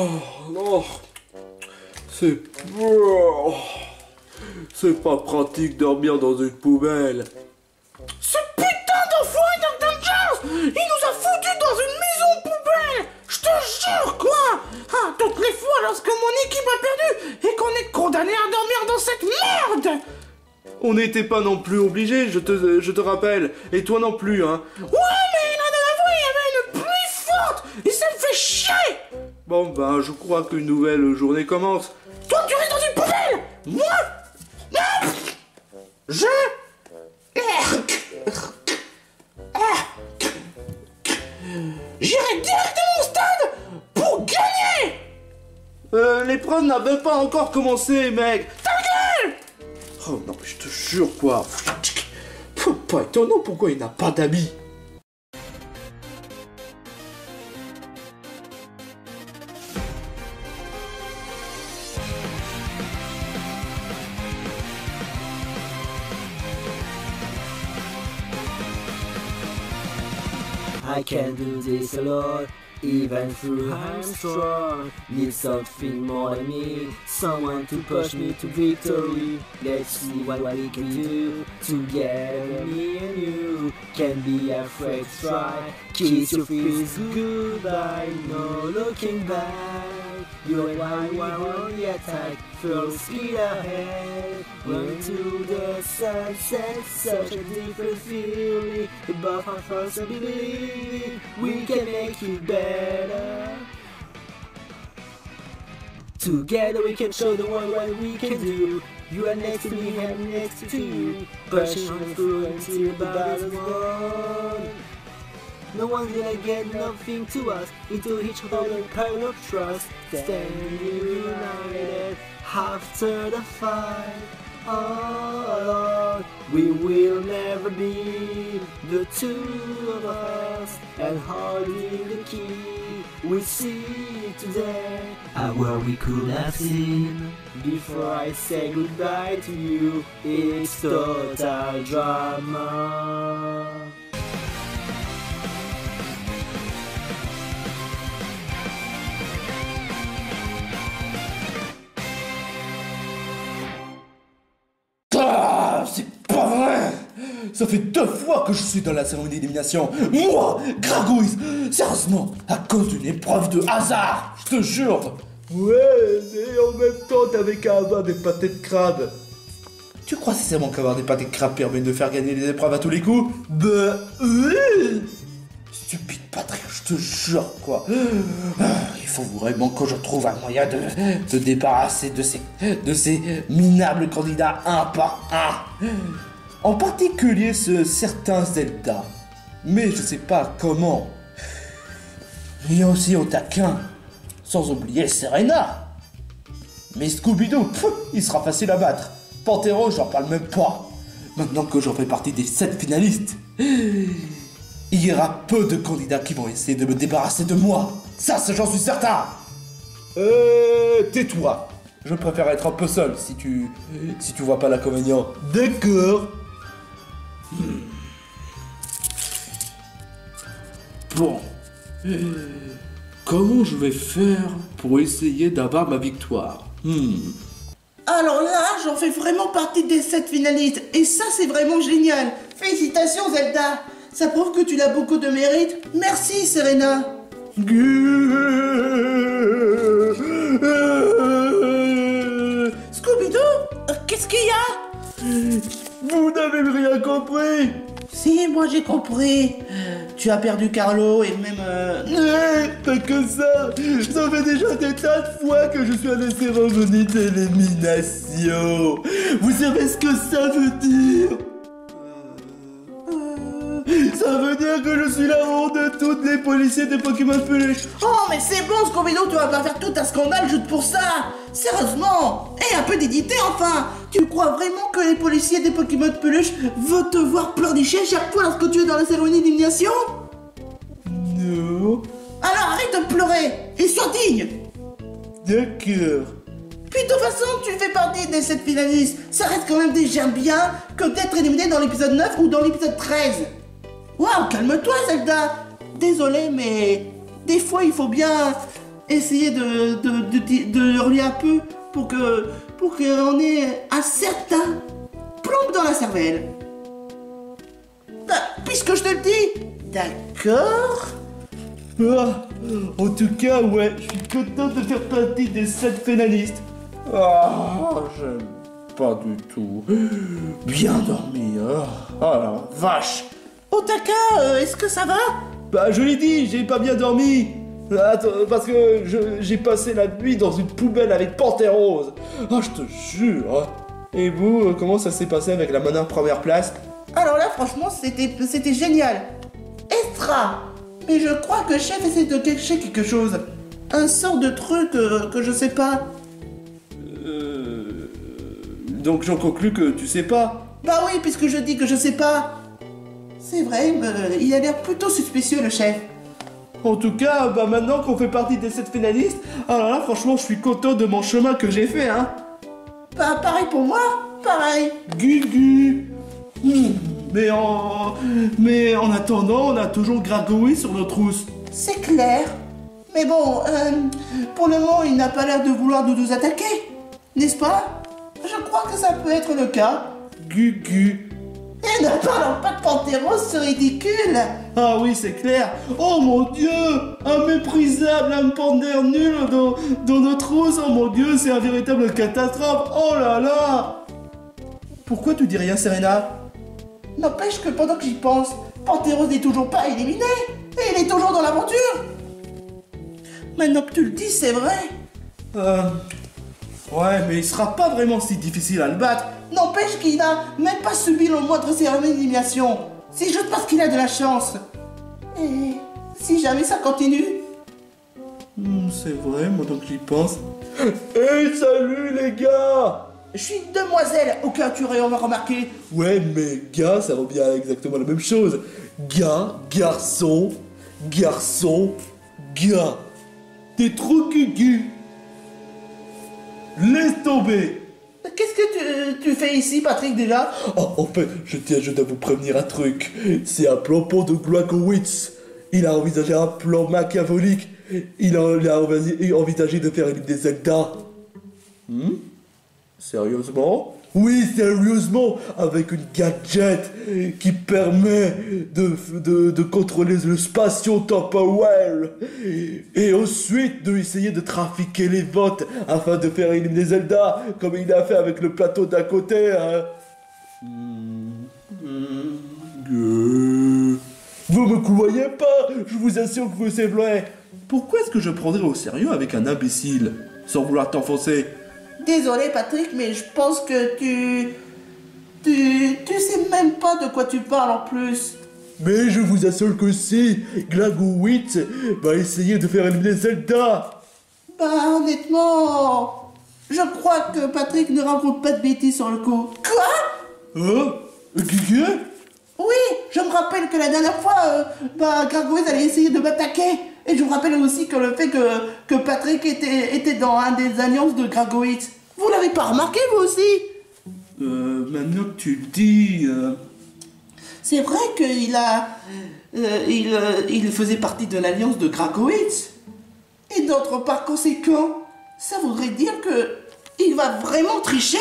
Oh, non. C'est... Oh, c'est pas pratique dormir dans une poubelle. Ce putain d'enfoiré Dark Dangers, il nous a foutus dans une maison poubelle. Je te jure, quoi. Ah, toutes les fois lorsque mon équipe a perdu et qu'on est condamné à dormir dans cette merde. On n'était pas non plus obligés, je te rappelle. Et toi non plus, hein. Ouais, mais là dans la voie, il y avait une pluie forte et ça me fait chier. Bon, ben, je crois qu'une nouvelle journée commence. Toi, tu restes dans une poubelle. Moi, non. Je... J'irai directement au stade pour gagner. L'épreuve n'a même pas encore commencé, mec. Ta gueule. Oh non, je te jure, quoi. Pas étonnant pourquoi il n'a pas d'amis. I can do this alone, even though I'm strong. Need something more than me, someone to push me to victory. Let's see what we can do together, me and you. Can't be afraid to try, kiss your fears goodbye, no looking back. You and I were on the attack, full speed ahead. Run to the sunset, such a different feeling. Above our first believing, we can make it better. Together we can show the world what we can do. You are next to me, I'm next to you. Pushing on through until the battle's won. No one's gonna get nothing to us, into each other and kind of trust. Standing united after the fight. All alone, we will never be the two of us, and holding the key we see today. A world we could have seen before I say goodbye to you. It's total drama. Ah, c'est pas vrai. Ça fait 2 fois que je suis dans la cérémonie d'élimination. Moi, Gragouise, sérieusement, à cause d'une épreuve de hasard, je te jure. Ouais, et en même temps, t'avais qu'à avoir des pâtés de crabe. Tu crois sincèrement qu'avoir des pâtés de crabe permet de faire gagner les épreuves à tous les coups? Bah oui. Stupide Patrick, je te jure, quoi. Il faut vraiment que je trouve un moyen de se débarrasser de ces minables candidats un par un. En particulier ce certain Zelda. Mais je sais pas comment. Il y a aussi Otaquin. Sans oublier Serena. Mais Scooby-Doo, il sera facile à battre. Pantero, j'en parle même pas. Maintenant que j'en fais partie des 7 finalistes, il y aura peu de candidats qui vont essayer de me débarrasser de moi. Ça, j'en suis certain. Tais-toi. Je préfère être un peu seul si tu vois pas l'inconvénient. D'accord. Bon. Comment je vais faire pour essayer d'avoir ma victoire? Alors là, j'en fais vraiment partie des 7 finalistes. Et ça, c'est vraiment génial. Félicitations, Zelda. Ça prouve que tu l'as beaucoup de mérite. Merci, Serena. Scooby-Doo, qu'est-ce qu'il y a? Vous n'avez rien compris. Si, moi j'ai compris. Tu as perdu Carlo et même... Pas que ça. Ça fait déjà des tas de fois que je suis à la cérémonie d'élimination. Vous savez ce que ça veut dire? Ça veut dire que je suis la honte de tous les policiers de Pokémon Peluche. Oh, mais c'est bon, Scooby-Doo, tu vas pas faire tout un scandale juste pour ça. Sérieusement. Et un peu dignité, enfin. Tu crois vraiment que les policiers des Pokémon Peluche veulent te voir pleurnicher chaque fois lorsque tu es dans la cérémonie d'élimination? Non. Alors arrête de pleurer et sois digne. D'accord. Puis de toute façon, tu fais partie des 7 finalistes. Ça reste quand même déjà bien que d'être éliminé dans l'épisode 9 ou dans l'épisode 13. Waouh, calme-toi, Zelda. Désolé, mais des fois, il faut bien essayer de hurler un peu pour qu'on ait un certain plomb dans la cervelle. Bah, puisque je te le dis, d'accord? Ah, en tout cas, ouais, je suis content de faire partie des 7 finalistes. Ah, j'aime pas du tout. Bien dormi, oh la vache. Otaka, est-ce que ça va? Bah, je l'ai dit, j'ai pas bien dormi. Attends, parce que j'ai passé la nuit dans une poubelle avec Panthère Rose. Ah, je te jure. Et vous, comment ça s'est passé avec la monnaie en première place? Alors là, franchement, c'était génial. Extra. Mais je crois que chef essaie de cacher quelque chose. Un sort de truc que je sais pas. Donc j'en conclus que tu sais pas. Bah oui, puisque je dis que je sais pas. C'est vrai, il a l'air plutôt suspicieux, le chef. En tout cas, bah maintenant qu'on fait partie des 7 finalistes, alors là, franchement, je suis content de mon chemin que j'ai fait, hein. Bah, pareil pour moi, pareil. Gugu. Mais en attendant, on a toujours Gragoui sur nos trousses. C'est clair. Mais bon, pour le moment, il n'a pas l'air de vouloir nous attaquer. N'est-ce pas? Je crois que ça peut être le cas. Gugu. Et ne parlons pas de Panthéros, c'est ridicule. Ah oui, c'est clair. Oh mon Dieu, un méprisable, un panthère nul dans nos trousses. Oh mon Dieu, c'est un véritable catastrophe. Oh là là. Pourquoi tu dis rien, Serena? N'empêche que pendant que j'y pense, Panthéros n'est toujours pas éliminé. Et il est toujours dans l'aventure. Maintenant que tu le dis, c'est vrai. Ouais, mais il sera pas vraiment si difficile à le battre. N'empêche qu'il n'a même pas subi le moindre cérémonie d'élimination. C'est juste parce qu'il a de la chance. Et si jamais ça continue? C'est vrai, moi donc j'y pense. Hey, salut les gars! Je suis demoiselle, au cas où tu aurais remarqué. Ouais, mais gars, ça revient à exactement la même chose. Gars, garçon, garçon, gars. T'es trop cucu. Laisse tomber. Qu'est-ce que tu fais ici, Patrick, déjà? Oh, en fait, je tiens juste à vous prévenir un truc. C'est un plan pour de Glakowitz. Il a envisagé un plan machiavélique. Il a envisagé de faire éliminer Zelda. Sérieusement? Oui, sérieusement, avec une gadget qui permet de contrôler le spatio-temporel et ensuite de essayer de trafiquer les votes afin de faire éliminer Zelda comme il a fait avec le plateau d'à côté. Hein. Vous me croyez pas? Je vous assure que c'est vrai. Pourquoi est-ce que je prendrais au sérieux avec un imbécile sans vouloir t'enfoncer? Désolé, Patrick, mais je pense que tu sais même pas de quoi tu parles en plus. Mais je vous assure que si, Glagowitz va essayer de faire éliminer Zelda. Bah, honnêtement, je crois que Patrick ne raconte pas de bêtises sur le coup. Quoi? Hein? Gugu? Oui, je me rappelle que la dernière fois, Gargoyle allait essayer de m'attaquer. Et je me rappelle aussi que le fait que Patrick était dans un des alliances de Gragoït. Vous l'avez pas remarqué, vous aussi? Maintenant que tu le dis... C'est vrai il faisait partie de l'alliance de Gragoït. Et d'autre part conséquent, ça voudrait dire que il va vraiment tricher?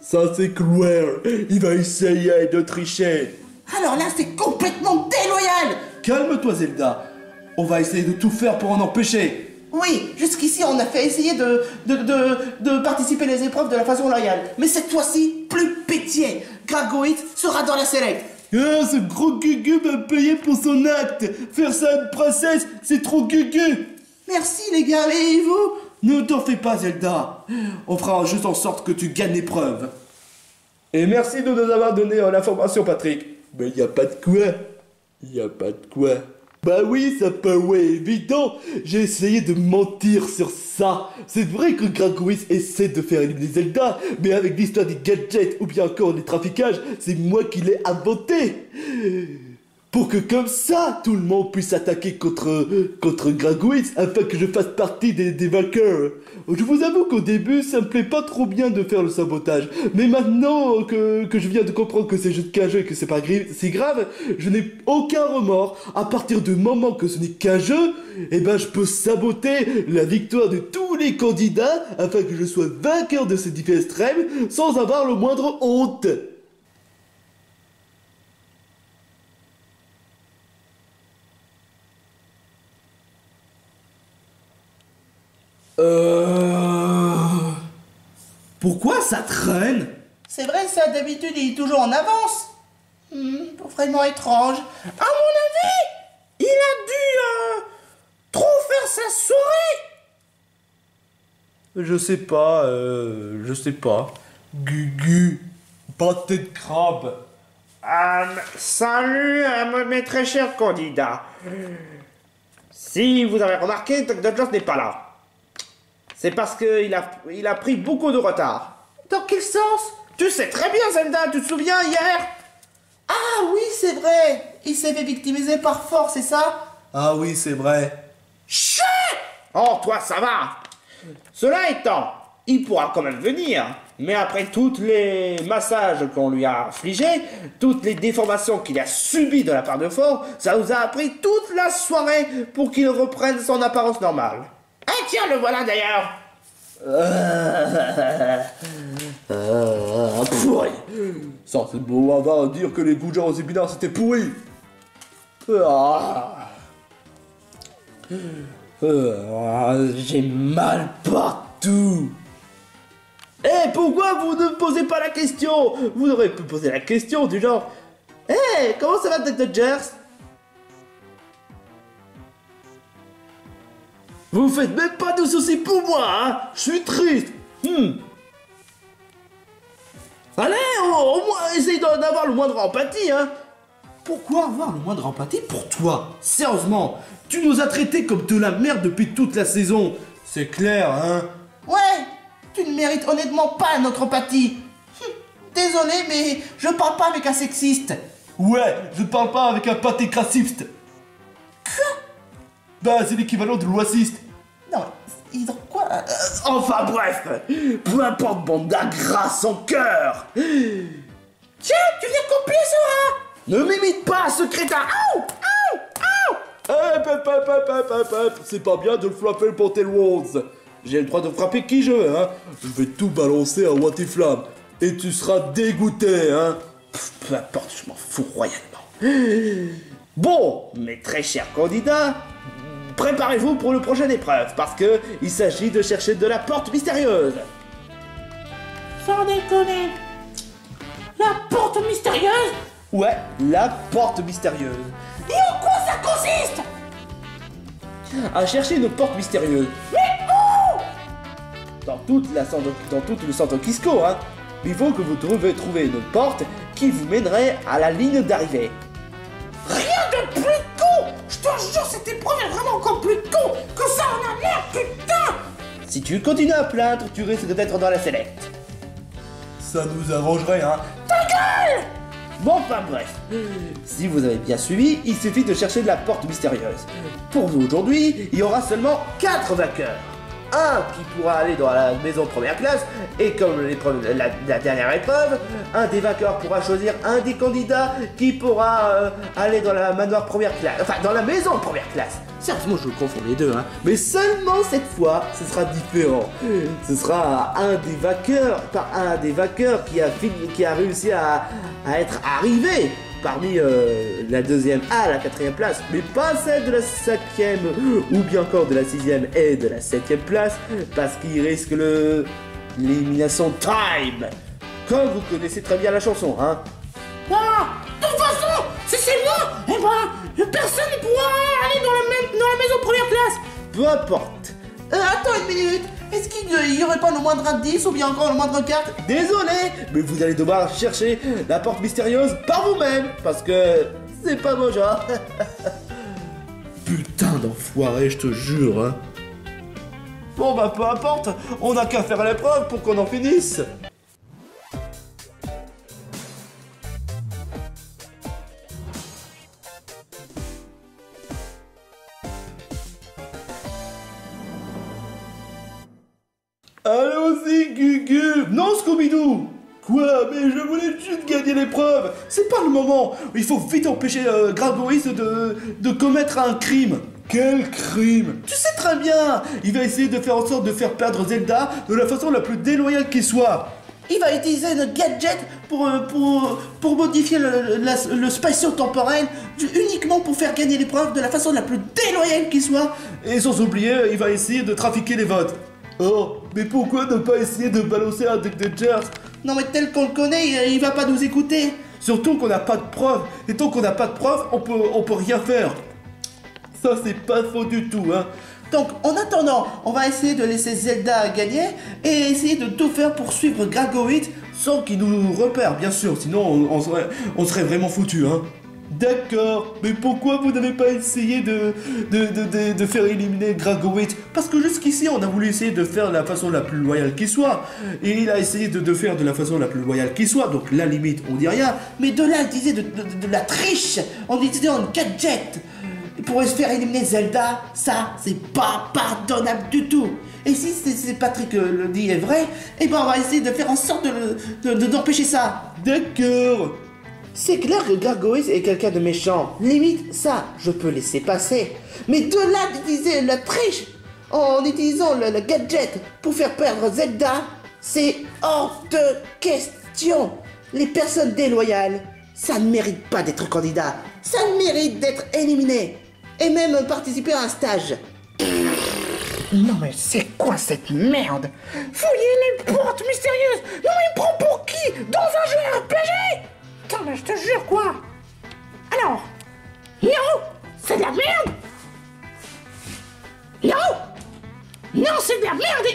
Ça c'est clair, il va essayer de tricher. Alors là, c'est complètement déloyal. Calme-toi Zelda, on va essayer de tout faire pour en empêcher. Oui, jusqu'ici on a fait essayer de participer aux épreuves de la façon loyale. Mais cette fois-ci, plus pitié, Gragoït sera dans la select. Ah, ce gros Gugu m'a payé pour son acte. Faire ça à une princesse, c'est trop Gugu. Merci les gars, et vous? Ne t'en fais pas Zelda, on fera juste en sorte que tu gagnes l'épreuve. Et merci de nous avoir donné l'information Patrick. Mais y a pas de quoi. Y a pas de quoi. Bah oui, ça paraît évident. J'ai essayé de mentir sur ça. C'est vrai que Gragoïs essaie de faire éliminer Zelda, mais avec l'histoire des gadgets ou bien encore les trafiquages, c'est moi qui l'ai inventé. Pour que comme ça, tout le monde puisse attaquer contre Gragouis afin que je fasse partie des vainqueurs. Je vous avoue qu'au début, ça me plaît pas trop bien de faire le sabotage. Mais maintenant que je viens de comprendre que c'est juste qu'un jeu et que c'est pas si grave, je n'ai aucun remords. À partir du moment que ce n'est qu'un jeu, eh ben je peux saboter la victoire de tous les candidats afin que je sois vainqueur de ces défis extrêmes sans avoir le moindre honte. Pourquoi ça traîne? C'est vrai, ça, d'habitude, il est toujours en avance. Vraiment étrange. À mon avis, il a dû trop faire sa soirée. Je sais pas. Gugu, pâté de crabe. Salut, mes très chers candidats. Si vous avez remarqué, Dr. Jones n'est pas là. C'est parce qu'il a pris beaucoup de retard. Dans quel sens? Tu sais très bien, Zelda, tu te souviens hier? Ah oui, c'est vrai. Il s'est fait victimiser par force, c'est ça? Ah oui, c'est vrai. Chut! Oh, toi, ça va. Cela étant, il pourra quand même venir. Mais après tous les massages qu'on lui a infligés, toutes les déformations qu'il a subies de la part de Fort, ça nous a pris toute la soirée pour qu'il reprenne son apparence normale. Ah tiens, le voilà d'ailleurs. Pourri. Ça c'est beau avoir à dire que les goujats aux épinards c'était pourri. J'ai mal partout. Eh, pourquoi vous ne me posez pas la question? Vous auriez pu poser la question du genre: Eh, comment ça va, Dr. Jers? Vous faites même pas de soucis pour moi, hein? Je suis triste. Allez, au moins, essaye d'avoir le moindre empathie, hein? Pourquoi avoir le moindre empathie pour toi? Sérieusement, tu nous as traités comme de la merde depuis toute la saison. C'est clair, hein? Ouais, tu ne mérites honnêtement pas notre empathie. Désolé, mais je parle pas avec un sexiste. Ouais, je parle pas avec un pâté crassiste. Quoi? Bah, c'est l'équivalent de l'oassiste. Non, quoi? Enfin bref, peu importe, bande d'ingrats sans cœur. Tiens, tu viens copier ça? Ne m'imite pas, ce crétin. C'est pas bien de le frapper pour tes Worlds. J'ai le droit de frapper qui je veux, hein. Je vais tout balancer à Watiflamme. Et tu seras dégoûté, hein. Peu importe, je m'en fous royalement. Bon, mes très chers candidats, préparez-vous pour le prochaine épreuve, parce que il s'agit de chercher de la porte mystérieuse. Sans déconner. La porte mystérieuse? Ouais, la porte mystérieuse. Et en quoi ça consiste? À chercher une porte mystérieuse. Mais où? Dans tout le centre Kisco, hein. Il faut que vous trouver une porte qui vous mènerait à la ligne d'arrivée. Rien de plus con! Je te jure, cette épreuve est vraiment encore plus con que ça en a l'air, putain! Si tu continues à plaindre, tu risques d'être dans la select. Ça nous arrangerait, hein. Ta gueule! Bon, enfin bref. Si vous avez bien suivi, il suffit de chercher de la porte mystérieuse. Pour aujourd'hui, il y aura seulement 4 vainqueurs. Un qui pourra aller dans la maison première classe, et comme la dernière épreuve, un des vainqueurs pourra choisir un des candidats qui pourra aller dans la manoir première classe, enfin dans la maison première classe. Sérieusement, je confonds les deux, hein. Mais seulement cette fois, ce sera différent. Ce sera un des vainqueurs qui a réussi à être arrivé parmi la deuxième à la 4e place, mais pas celle de la 5e ou bien encore de la 6e et de la 7e place, parce qu'il risque l'élimination time. Comme vous connaissez très bien la chanson, hein. Ah, de toute façon, si c'est moi, eh ben, personne ne pourra aller dans la maison première classe. Peu importe. Attends une minute. Est-ce qu'il y aurait pas le moindre indice ou bien encore le moindre carte? Désolé, mais vous allez devoir chercher la porte mystérieuse par vous-même, parce que c'est pas mon genre. Putain d'enfoiré, je te jure, hein. Bon bah peu importe, on n'a qu'à faire l'épreuve pour qu'on en finisse. Allons-y, Gugu. Non, Scooby-Doo. Quoi? Mais je voulais juste gagner l'épreuve. C'est pas le moment. Il faut vite empêcher Gargoyles de commettre un crime. Quel crime? Tu sais très bien. Il va essayer de faire en sorte de faire perdre Zelda de la façon la plus déloyale qui soit. Il va utiliser notre gadget pour modifier le spatio-temporel uniquement pour faire gagner l'épreuve de la façon la plus déloyale qui soit. Et sans oublier, il va essayer de trafiquer les votes. Oh, mais pourquoi ne pas essayer de balancer un deck de Jers? Non mais tel qu'on le connaît, il va pas nous écouter. Surtout qu'on n'a pas de preuves. Et tant qu'on n'a pas de preuves, on peut rien faire. Ça, c'est pas faux du tout, hein. Donc en attendant, on va essayer de laisser Zelda gagner et essayer de tout faire pour suivre Gargoyles sans qu'il nous repère, bien sûr. Sinon, on serait vraiment foutus, hein. D'accord, mais pourquoi vous n'avez pas essayé de faire éliminer Gargoyles? Parce que jusqu'ici, on a voulu essayer de faire de la façon la plus loyale qui soit. Et il a essayé de faire de la façon la plus loyale qui soit. Donc la limite, on dit rien. Mais de là, il disait de la triche en utilisant un gadget pour se faire éliminer Zelda, ça, c'est pas pardonnable du tout. Et si c'est Patrick le dit est vrai, eh ben on va essayer de faire en sorte d'empêcher ça. D'accord. C'est clair que Gargoyles est quelqu'un de méchant. Limite, ça, je peux laisser passer. Mais de là d'utiliser la triche en utilisant le gadget pour faire perdre Zelda, c'est hors de question. Les personnes déloyales, ça ne mérite pas d'être candidat. Ça mérite d'être éliminé. Et même participer à un stage. Non mais c'est quoi cette merde? Fouiller les portes mystérieuses. Non mais il me prend pour qui? Dans un jeu RPG? Putain mais je te jure quoi. Alors, non, c'est de la merde. Non, c'est de la merde.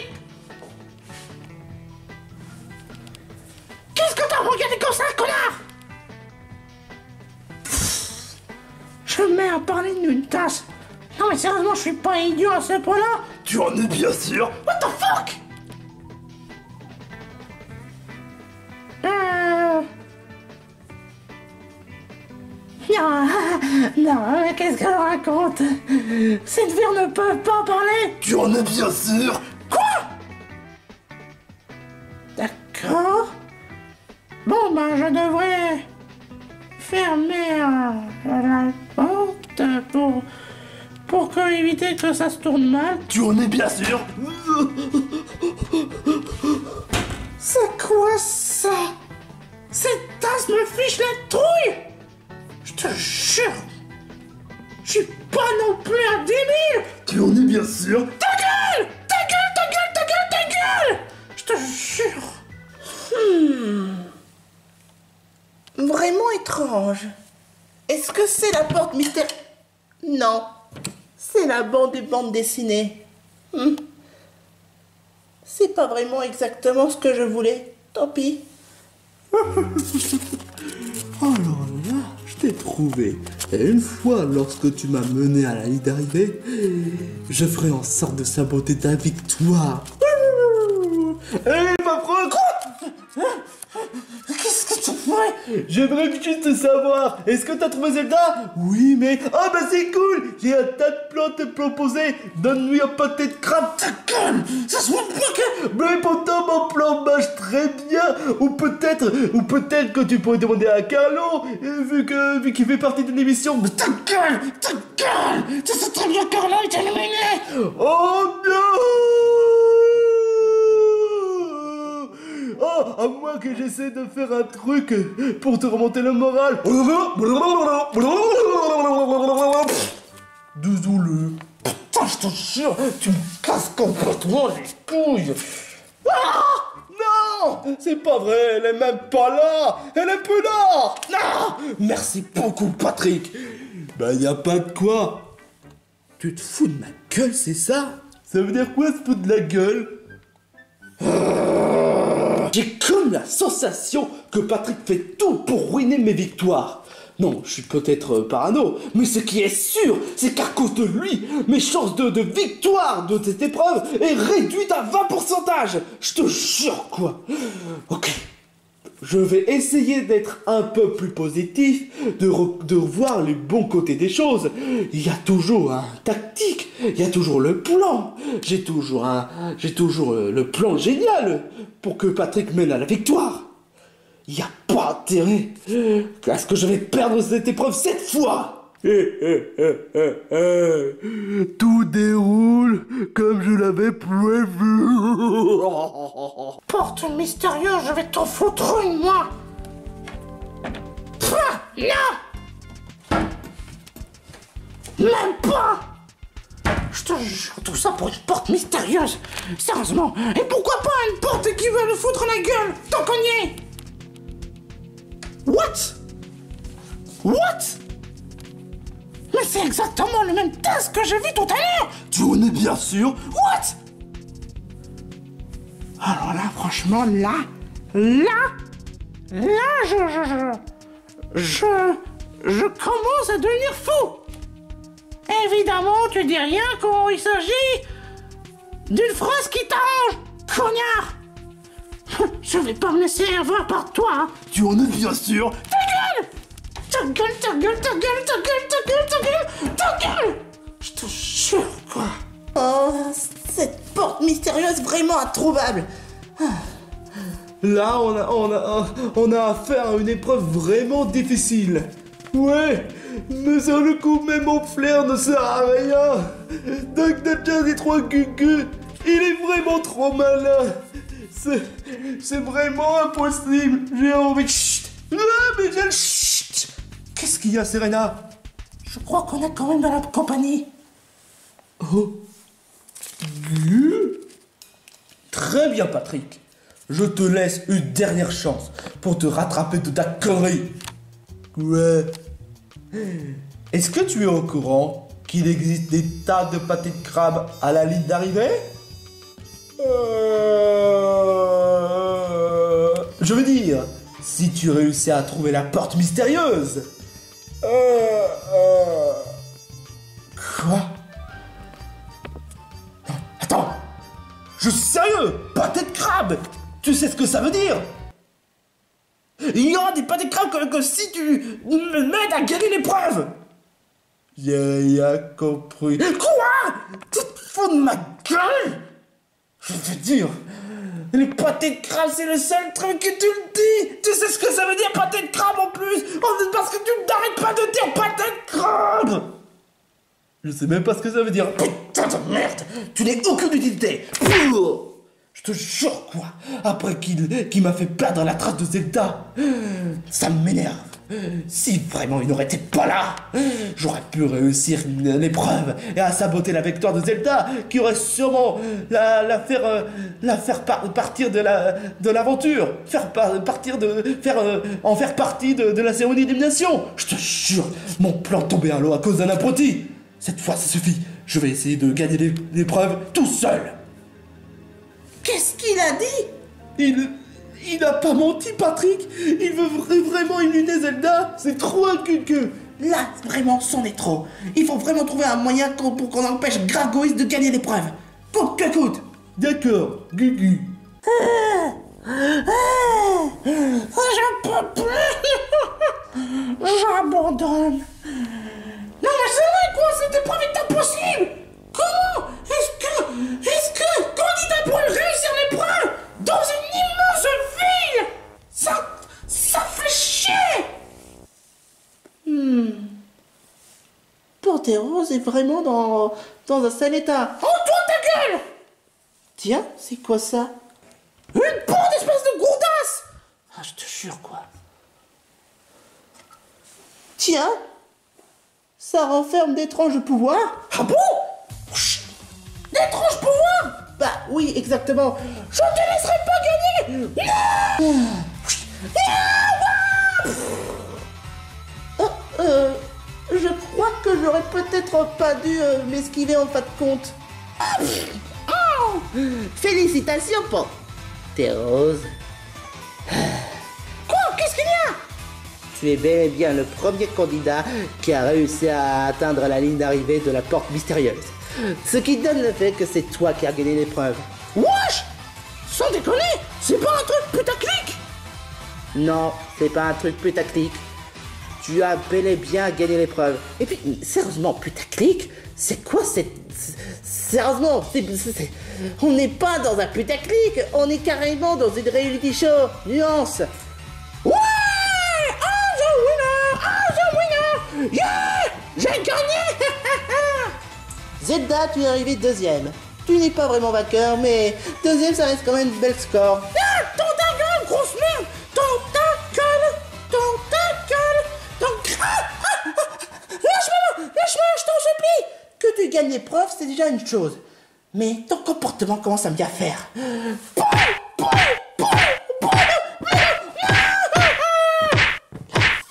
Qu'est-ce que t'as regardé comme ça, connard? Je mets à parler d'une tasse. Non mais sérieusement, je suis pas idiot à ce point-là. Tu en es bien sûr. What the fuck? Non, mais qu'est-ce qu'elle raconte? Cette verre ne peut pas parler. Tu en es bien sûr. Quoi? D'accord. Bon, ben, je devrais fermer la porte pour éviter que ça se tourne mal. Tu en es bien sûr. C'est quoi ça? Cette tasse me fiche la trouille. Je te jure. Je suis pas non plus un débile. Tu en es bien sûr. Ta gueule! Ta gueule, ta gueule, ta gueule, ta gueule! Je te jure. Vraiment étrange. Est-ce que c'est la porte mystère? Non. C'est la bande des bandes dessinées. C'est pas vraiment exactement ce que je voulais. Tant pis. Oh là là, je t'ai trouvé. Et une fois, lorsque tu m'as mené à la ligne d'arrivée, je ferai en sorte de saboter ta victoire. Hé, ma frère, quoi? Qu'est-ce que tu ferais? J'aimerais juste savoir, est-ce que t'as trouvé Zelda? Oui, mais... Ah bah c'est cool. J'ai un tas de plans à te proposer. Donne-lui un pâté de crabe. Ta gueule! Ça se voit pas que... Mais pourtant mon plan marche très bien. Ou peut-être que tu pourrais demander à Carlo, vu qu'il fait partie de l'émission. Mais ta gueule! Ta gueule! Tu sais très bien que Carlo est éliminé! Oh non! Oh, à moins que j'essaie de faire un truc pour te remonter le moral. Désolé. Putain, je te jure, tu me casses complètement les couilles! Ah! Non! C'est pas vrai, elle est même pas là! Elle est plus là! Non! Merci beaucoup, Patrick. Bah y a pas de quoi. Tu te fous de ma gueule, c'est ça? Ça veut dire quoi, se foutre de la gueule? J'ai comme la sensation que Patrick fait tout pour ruiner mes victoires. Non, je suis peut-être parano, mais ce qui est sûr, c'est qu'à cause de lui, mes chances de victoire de cette épreuve est réduite à 20%. Je te jure, quoi. Ok. je vais essayer d'être un peu plus positif, de voir les bons côtés des choses. Il y a toujours un tactique, il y a toujours le plan. J'ai toujours le plan génial pour que Patrick mène à la victoire. Il n'y a pas intérêt à ce que je vais perdre cette épreuve cette fois. Tout déroule comme je l'avais prévu. Porte mystérieuse, je vais t'en foutre une, moi. Pah, non. Même pas. Je te jure, tout ça pour une porte mystérieuse. Sérieusement. Et pourquoi pas une porte qui veut me foutre la gueule, tant qu'on y est. What? Mais c'est exactement le même test que j'ai vu tout à l'heure. Tu en es bien sûr? What? Alors là, franchement, là, je commence à devenir fou. Évidemment, tu dis rien quand il s'agit d'une phrase qui t'arrange, cognard. Je vais pas me laisser avoir par toi, hein. Tu en es bien sûr? Ta gueule. Je te jure, quoi. Oh, cette porte mystérieuse vraiment introuvable. Là, on a affaire à une épreuve vraiment difficile. Ouais, mais sur le coup, même mon flair ne sert à rien. Dr. Jazzy 3 Gugu, il est vraiment trop malin. C'est vraiment impossible. J'ai envie de... Chut. Ah, mais j'ai le... Chut. Qu'est-ce qu'il y a, Serena? Je crois qu'on est quand même dans la compagnie. Oh. Gugu? Très bien, Patrick. Je te laisse une dernière chance pour te rattraper de ta connerie. Ouais. Est-ce que tu es au courant qu'il existe des tas de pâtés de crabe à la ligne d'arrivée? Je veux dire, si tu réussis à trouver la porte mystérieuse. Quoi? Non, attends. Je suis sérieux. Pâté de crabe. Tu sais ce que ça veut dire? Il y aura des pâtés de crabe que si tu m'aides à gagner l'épreuve. J'ai rien compris. Quoi? Tu te fous de ma gueule? Je veux dire, les pâtés de crabe, c'est le seul truc que tu le dis. Tu sais ce que ça veut dire, pâté de crabe en plus? Parce que tu n'arrêtes pas de dire pâté de crabe. Je sais même pas ce que ça veut dire. Putain de merde. Tu n'es aucune utilité. Je te jure, quoi. Après qu'il m'a fait perdre la trace de Zelda. Ça m'énerve. Si vraiment il n'aurait été pas là, j'aurais pu réussir l'épreuve et à saboter la victoire de Zelda, qui aurait sûrement partir de l'aventure, en faire partie de la cérémonie d'élimination. Je te jure, mon plan tombait à l'eau à cause d'un abruti. Cette fois, ça suffit. Je vais essayer de gagner l'épreuve tout seul. Qu'est-ce qu'il a dit? Il n'a pas menti, Patrick. Il veut vraiment éliminer Zelda. C'est trop un cul-que. Là, vraiment, c'en est trop. Il faut vraiment trouver un moyen pour qu'on empêche Gargoyle de gagner l'épreuve. Coûte que coûte. D'accord, Gugu. Je peux plus. J'abandonne. Non mais c'est vrai quoi, cette épreuve est impossible. Comment est-ce que candidat pour réussir l'épreuve dans une immense ville, ça fait chier. Porterose est vraiment dans un sale état. Oh toi ta gueule. Tiens, c'est quoi ça? Une bande d'espèce de gourdasse. Ah je te jure quoi. Tiens, ça renferme d'étranges pouvoirs. Ah bon? D'étranges pouvoirs? Bah oui, exactement. Je te laisserai pas gagner. Non. Je crois que j'aurais peut-être pas dû m'esquiver en fin de compte. Félicitations, Porterose. Quoi? Qu'est-ce qu'il y a? Tu es bel et bien le premier candidat qui a réussi à atteindre la ligne d'arrivée de la porte mystérieuse. Ce qui donne le fait que c'est toi qui as gagné l'épreuve. Wesh! Sans déconner, c'est pas un truc putaclic! Non, c'est pas un truc putaclic. Tu as bel et bien gagné l'épreuve. Et puis, sérieusement, putaclic, c'est quoi Sérieusement, on n'est pas dans un putaclic, on est carrément dans une reality show. Nuance. Ouais! I'm the winner! Yeah! J'ai gagné! Zelda, tu es arrivé deuxième. Tu n'es pas vraiment vainqueur, mais deuxième, ça reste quand même une belle score. Ah! Ton ta gueule, grosse merde! Ton ta gueule! Lâche-moi, je t'en supplie! Que tu gagnes l'épreuve, c'est déjà une chose. Mais ton comportement commence à me bien faire.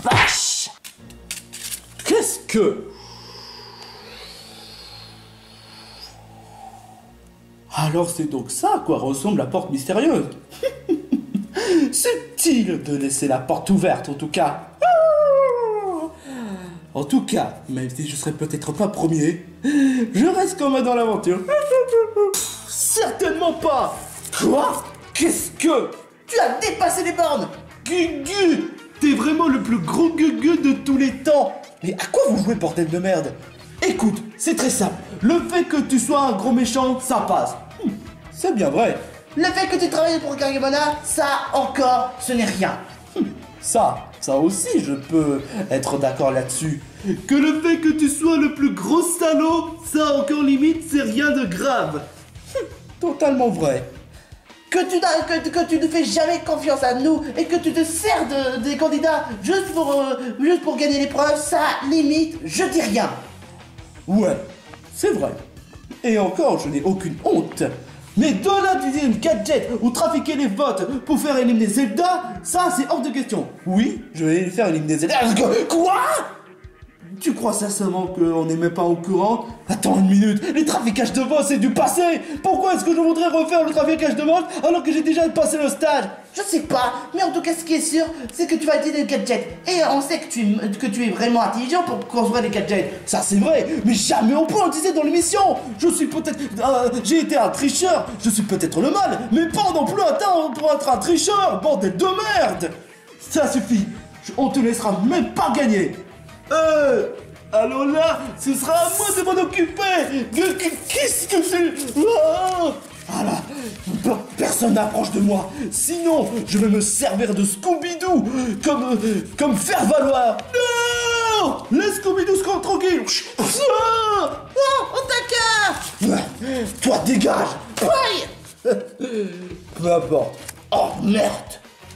Vache! Qu'est-ce que... Alors c'est donc ça à quoi ressemble la porte mystérieuse. Subtil de laisser la porte ouverte en tout cas. En tout cas, même si je serais peut-être pas premier, je reste quand même dans l'aventure. Certainement pas. Quoi? Qu'est-ce que... Tu as dépassé les bornes! Gugu, t'es vraiment le plus gros gugu de tous les temps. Mais à quoi vous jouez, bordel de merde? Écoute, c'est très simple. Le fait que tu sois un gros méchant, ça passe. C'est bien vrai. Le fait que tu travailles pour Kagemona, ça encore, ce n'est rien. Ça aussi, je peux être d'accord là-dessus. Que le fait que tu sois le plus gros salaud, ça encore limite, c'est rien de grave. Totalement vrai. Que tu ne fais jamais confiance à nous et que tu te sers des candidats juste pour gagner l'épreuve, ça limite, je dis rien. Ouais, c'est vrai. Et encore, je n'ai aucune honte. Mais de là d'utiliser une gadget ou trafiquer les votes pour faire éliminer Zelda, ça c'est hors de question. Oui, je vais faire éliminer Zelda. Quoi? Tu crois sincèrement qu'on n'est même pas au courant? Attends une minute, les trafiquages de votes c'est du passé. Pourquoi est-ce que je voudrais refaire le trafiquage de votes alors que j'ai déjà passé le stage? Je sais pas, mais en tout cas ce qui est sûr, c'est que tu vas utiliser le gadget. Et on sait que tu es vraiment intelligent pour construire les gadgets. Ça c'est vrai, mais jamais on peut en utiliser dans l'émission. Je suis peut-être... j'ai été un tricheur, je suis peut-être le mal, mais pas non plus pour être un tricheur, bordel de merde. Ça suffit, on te laissera même pas gagner. Alors là, ce sera à moi de m'en occuper. Qu'est-ce que c'est? Voilà, personne n'approche de moi. Sinon, je vais me servir de Scooby-Doo comme faire valoir. Non! Laisse Scooby-Doo se rendre tranquille. Oh, Otaka! Toi, dégage. Aïe! Peu importe. Oh, merde.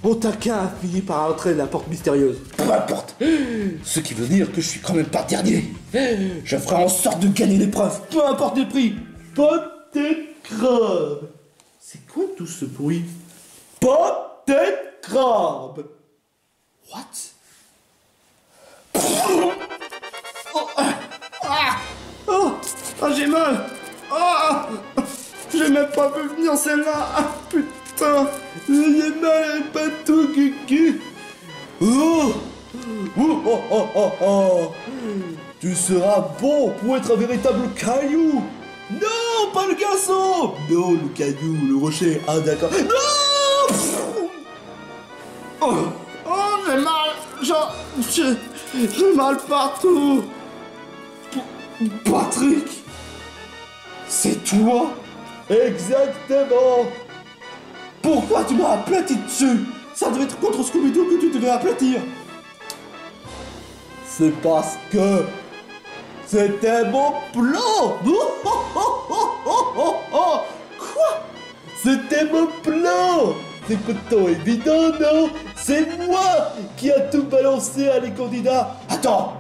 Otaka a fini par entrer dans la porte mystérieuse. Peu importe. Ce qui veut dire que je suis quand même pas dernier. Je ferai en sorte de gagner l'épreuve. Peu importe les prix. Peut-être crabe. C'est quoi tout ce bruit? Peut-être crabe. What? J'ai mal. J'ai même pas vu venir celle-là. Putain. J'ai mal partout, Gugu. Tu seras bon pour être un véritable caillou. Non, pas le garçon. Non, le caillou, le rocher. Ah, d'accord. Non. J'ai mal. J'ai mal partout. Patrick. C'est toi? Exactement. Pourquoi tu m'as aplati dessus? Ça devait être contre Scooby-Doo que tu devais aplatir. C'est parce que c'était mon plan. Quoi? C'était mon plan. C'est pourtant évident, non? C'est moi qui a tout balancé à les candidats. Attends,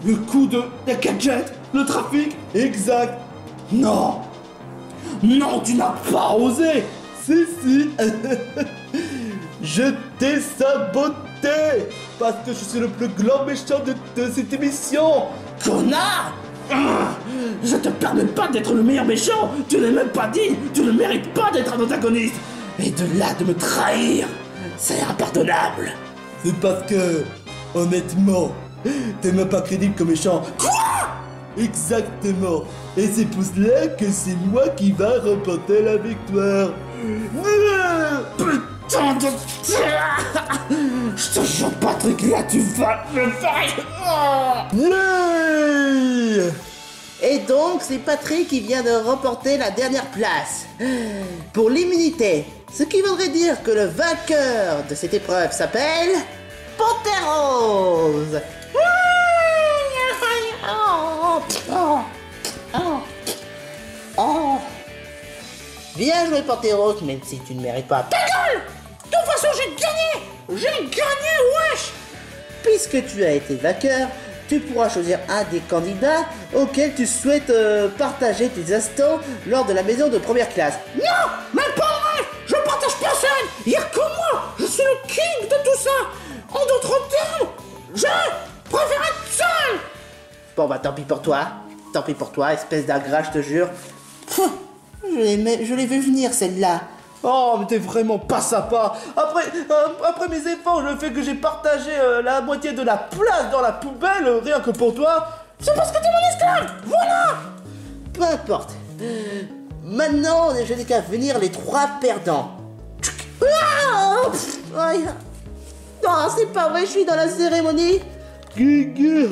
le coup de la gadget, le trafic, exact. Non, non, tu n'as pas osé. Si, je t'ai saboté parce que je suis le plus grand méchant de cette émission. Connard! Je te permets pas d'être le meilleur méchant. Tu n'es même pas dit. Tu ne mérites pas d'être un antagoniste. Et de là de me trahir, c'est impardonnable. C'est parce que, honnêtement, t'es même pas crédible comme méchant. Quoi? Exactement. Et c'est pour cela que c'est moi qui va remporter la victoire. Putain de... Je te jure, Patrick, là, tu vas me faire... Yeah! Et donc, c'est Patrick qui vient de remporter la dernière place pour l'immunité. Ce qui voudrait dire que le vainqueur de cette épreuve s'appelle Pantérose. Bien joué Pantérose, même si tu ne mérites pas. Ta gueule! De toute façon, j'ai gagné! J'ai gagné, wesh! Puisque tu as été vainqueur, tu pourras choisir un des candidats auquel tu souhaites partager tes instants lors de la maison de première classe. Non! Mais pas vrai! Je partage personne! Il n'y a que moi! Je suis le king de tout ça! En d'autres termes, je préfère être seul! Bon bah tant pis pour toi. Tant pis pour toi, espèce d'ingrat, je te jure. Pfff, je l'ai vu venir celle-là. Oh, mais t'es vraiment pas sympa. Après mes efforts, le fait que j'ai partagé la moitié de la place dans la poubelle, rien que pour toi, c'est parce que t'es mon esclave! Voilà! Peu importe. Maintenant, je n'ai qu'à venir les 3 perdants. Ah, pff, aïe. Non, c'est pas vrai, je suis dans la cérémonie. Guigui,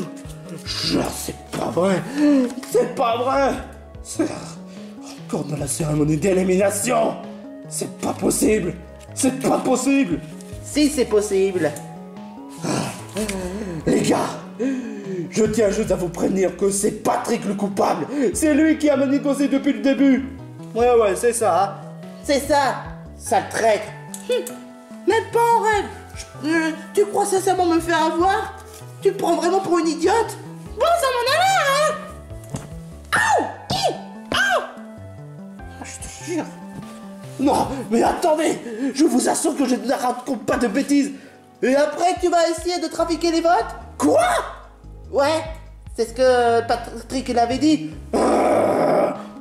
c'est pas vrai. C'est pas vrai. C'est encore dans la cérémonie d'élimination. C'est pas possible. C'est pas possible. Si, c'est possible. Les gars, je tiens juste à vous prévenir que c'est Patrick le coupable. C'est lui qui a manigosé depuis le début. Ouais, c'est ça. Hein. C'est ça, sale traître. Même pas en rêve. Tu crois sincèrement me faire avoir? Tu me prends vraiment pour une idiote? Bon, ça m'en allait, hein? Aouh! Je te jure. Non, mais attendez, je vous assure que je ne raconte pas de bêtises. Et après, tu vas essayer de trafiquer les votes? Quoi? Ouais, c'est ce que Patrick l'avait dit.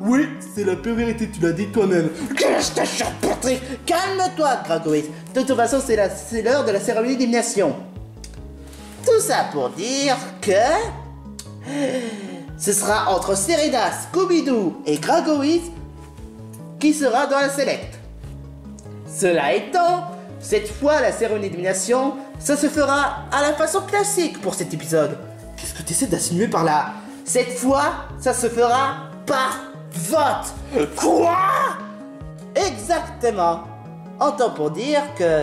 Oui, c'est la pure vérité, tu l'as dit toi-même. Je te jure, Patrick, calme-toi, Gragoïs. De toute façon, c'est l'heure de la cérémonie d'élimination. Tout ça pour dire que... ce sera entre Serena, Scooby-Doo et Gragoïs qui sera dans la select. Cela étant, cette fois, la cérémonie d'élimination, ça se fera à la façon classique pour cet épisode. Qu'est-ce que tu essaies d'insinuer par là? Cette fois, ça se fera par vote. Quoi? Exactement. Autant pour dire que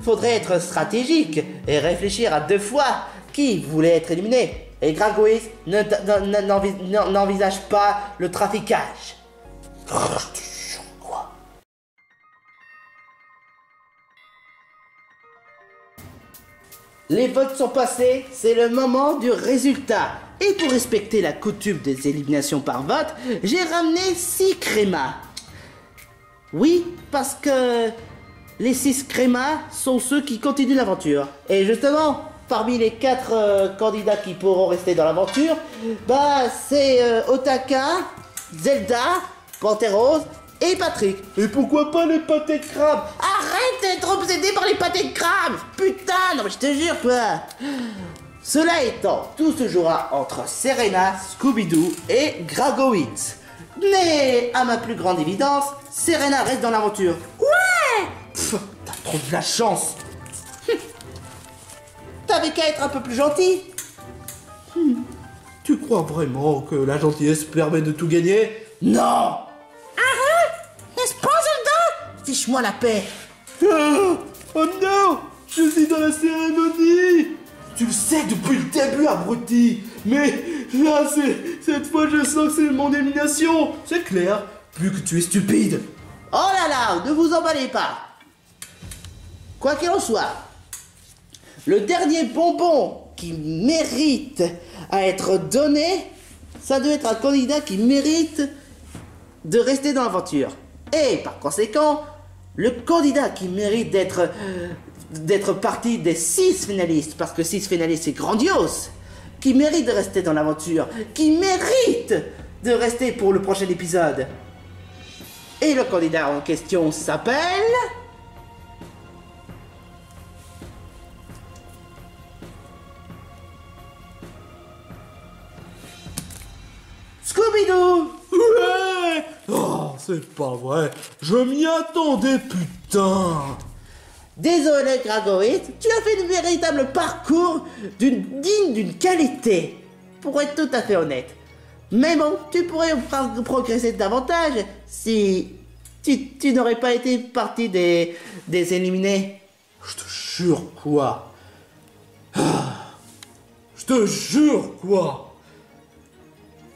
faudrait être stratégique et réfléchir à 2 fois qui voulait être éliminé. Et Gragoïs n'envisage pas le traficage. Quoi? Les votes sont passés, c'est le moment du résultat. Et pour respecter la coutume des éliminations par vote, j'ai ramené 6 crémas. Oui, parce que les 6 crémas sont ceux qui continuent l'aventure. Et justement, parmi les 4 candidats qui pourront rester dans l'aventure, bah c'est Otaka, Zelda, Pantérose et Patrick. Et pourquoi pas les pâtés de crabe? Arrête d'être obsédé par les pâtés de crabe! Putain, non mais je te jure quoi! Cela étant, tout se jouera entre Serena, Scooby-Doo et Gragoïs. Mais, à ma plus grande évidence, Serena reste dans l'aventure. Ouais! Pff, t'as trop de la chance. T'avais qu'à être un peu plus gentil. Tu crois vraiment que la gentillesse permet de tout gagner? Non! Arrête! N'est-ce pas, Zelda? Fiche-moi la paix. Oh non! Je suis dans la cérémonie! Tu le sais depuis le début, abruti! Mais là, cette fois, je sens que c'est mon élimination! C'est clair, vu que tu es stupide! Oh là là, ne vous emballez pas. Quoi qu'il en soit, le dernier bonbon qui mérite à être donné, ça doit être un candidat qui mérite de rester dans l'aventure. Et par conséquent, le candidat qui mérite d'être parti des 6 finalistes, parce que 6 finalistes c'est grandiose, qui mérite de rester dans l'aventure, qui mérite de rester pour le prochain épisode. Et le candidat en question s'appelle... Scooby-Doo! Ouais! Oh, c'est pas vrai! Je m'y attendais, putain! Désolé, Gragoïs, tu as fait un véritable parcours digne d'une qualité, pour être tout à fait honnête. Mais bon, tu pourrais progresser davantage si tu n'aurais pas été partie des éliminés. Je te jure, quoi. Je te jure, quoi.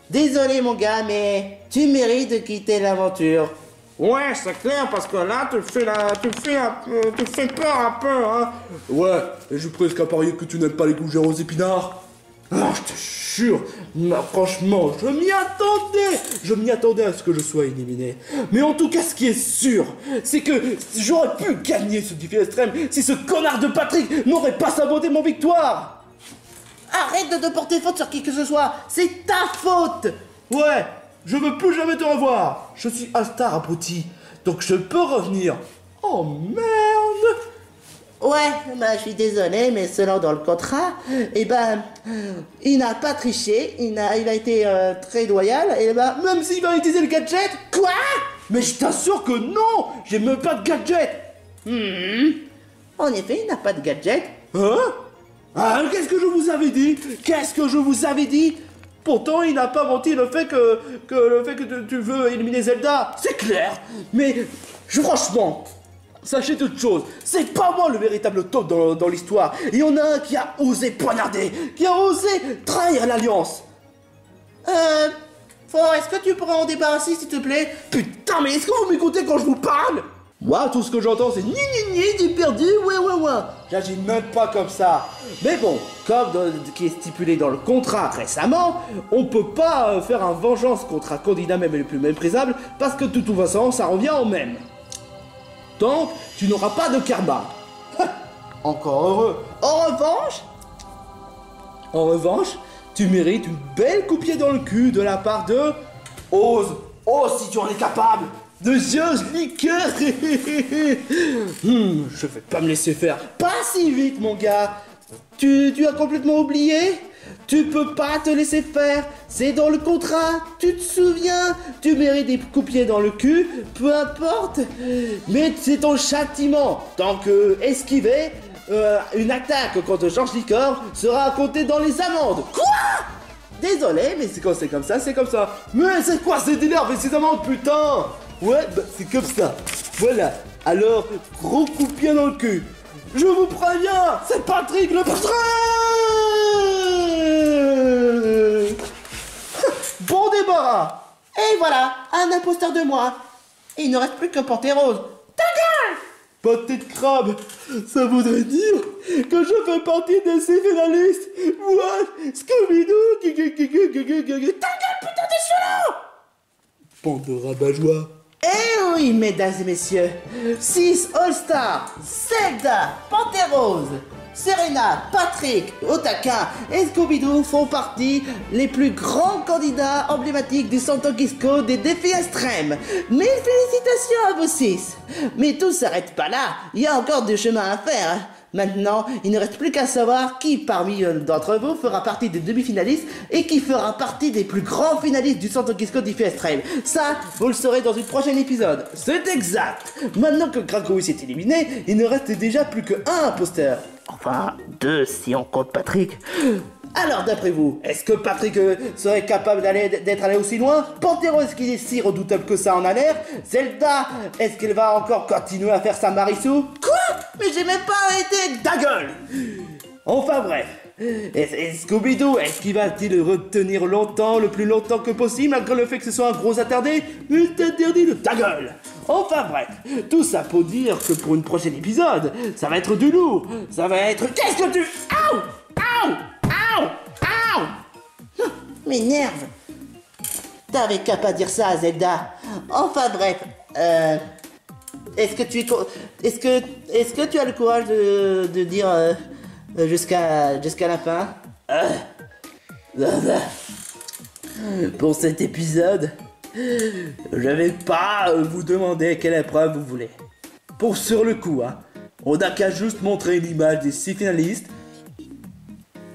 Désolé, mon gars, mais tu mérites de quitter l'aventure. Ouais, c'est clair, parce que là, tu fais peur un peu, hein. Ouais, et je suis presque à parier que tu n'aimes pas les gougères aux épinards. Ah, je te jure, non, franchement, je m'y attendais à ce que je sois éliminé. Mais en tout cas, ce qui est sûr, c'est que j'aurais pu gagner ce défi extrême si ce connard de Patrick n'aurait pas saboté mon victoire. Arrête de te porter faute sur qui que ce soit, c'est ta faute. Ouais, je veux plus jamais te revoir. Je suis All-Star, abruti, donc je peux revenir. Oh merde. Ouais, bah je suis désolé, mais selon dans le contrat, il n'a pas triché, il a été très loyal, et Même s'il va utiliser le gadget. Quoi? Mais je t'assure que non, j'ai même pas de gadget. En effet, il n'a pas de gadget. Hein? Ah, qu'est-ce que je vous avais dit? Qu'est-ce que je vous avais dit? Pourtant, il n'a pas menti le fait que tu veux éliminer Zelda. C'est clair. Mais, franchement, sachez toute chose, c'est pas moi le véritable top dans l'histoire. Il y en a un qui a osé poignarder, qui a osé trahir l'Alliance. Est-ce que tu pourrais en débarrasser, s'il te plaît? Putain, mais est-ce que vous m'écoutez quand je vous parle? Moi, tout ce que j'entends, c'est ni, j'ai perdu, ouais. J'agis même pas comme ça. Mais bon, comme qui est stipulé dans le contrat récemment, on peut pas faire un vengeance contre un candidat même le plus méprisable, parce que de toute façon, ça revient au même. Donc, tu n'auras pas de karma. Encore heureux. En revanche, tu mérites une belle coup-pied dans le cul de la part de... Ose, si tu en es capable. De Georges Liqueur. Je vais pas me laisser faire. Pas si vite, mon gars. Tu as complètement oublié? Tu peux pas te laisser faire. C'est dans le contrat. Tu te souviens? Tu mérites des coups-pieds dans le cul. Peu importe. Mais c'est ton châtiment. Tant que esquiver une attaque contre Georges Liqueur sera comptée dans les amendes. Quoi? Désolé, mais c'est comme ça, c'est comme ça. Mais c'est quoi ces délires, ces amendes, putain? Ouais, c'est comme ça. Voilà. Alors, gros coup de pied dans le cul. Je vous préviens, c'est Patrick le patron. Bon débarras. Et voilà, un imposteur de moi. Et il ne reste plus que Pantérose. Ta gueule! Pâté de crabe, ça voudrait dire que je fais partie de ces finalistes. What? Scooby-Doo. Ta gueule, putain, t'es celui-là. Bande de rabat-joie. Eh oui, mesdames et messieurs, 6 All-Stars, Zelda, Pantérose, Serena, Patrick, Otaka et Scooby-Doo font partie les plus grands candidats emblématiques du Santo Quisco des défis extrêmes. Mille félicitations à vous 6. Mais tout s'arrête pas là, il y a encore du chemin à faire. Maintenant, il ne reste plus qu'à savoir qui parmi d'entre vous fera partie des demi-finalistes et qui fera partie des plus grands finalistes du Santo Quisco défi extrême. Ça, vous le saurez dans une prochaine épisode. C'est exact. Maintenant que Gragoïs est éliminé, il ne reste déjà plus qu'un imposteur. Enfin, 2 si on compte Patrick. Alors, d'après vous, est-ce que Patrick serait capable d'être allé aussi loin? Pantero, est-ce qu'il est si redoutable que ça en a l'air? Zelda, est-ce qu'elle va encore continuer à faire sa Marissou? Quoi? Mais j'ai même pas arrêté! Ta gueule! Enfin bref. Et Scooby-Doo, est-ce qu'il va-t-il retenir longtemps, le plus longtemps que possible, malgré le fait que ce soit un gros attardé? C'est interdit de ta gueule! Enfin bref, tout ça pour dire que pour une prochaine épisode, ça va être du lourd, ça va être... Qu'est-ce que tu... Aouh! Aouh! Aouh! Aouh! M'énerve. T'avais qu'à pas dire ça à Zelda. Enfin bref, est-ce que tu as le courage de dire jusqu'à la fin? Pour cet épisode, je vais pas vous demander quelle épreuve vous voulez. Pour sur le coup, hein, on n'a qu'à juste montrer une image des 6 finalistes.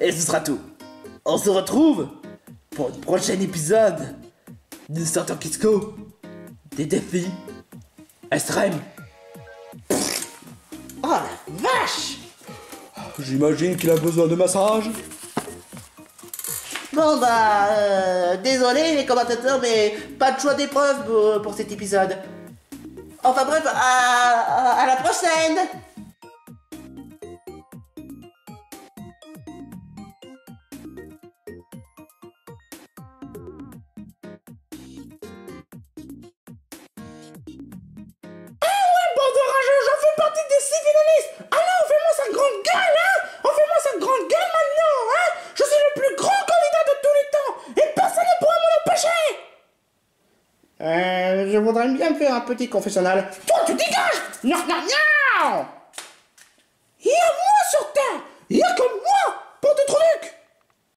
Et ce sera tout. On se retrouve pour le prochain épisode de Santo Quisco, des défis extrêmes. Oh la vache! J'imagine qu'il a besoin de massage. Bon bah, désolé les commentateurs, mais pas de choix d'épreuve pour cet épisode. Enfin bref, à la prochaine! Bande de rageux, j'en fais partie des 6 finalistes. Alors, fais-moi sa grande gueule, hein. Fais-moi sa grande gueule maintenant, hein. Je suis le plus grand candidat de tous les temps et personne ne pourra m'en empêcher. Je voudrais bien faire un petit confessionnal. Toi, tu dégages. Non, non, non. Il y a moi sur Terre. Il y a que moi pour des trucs.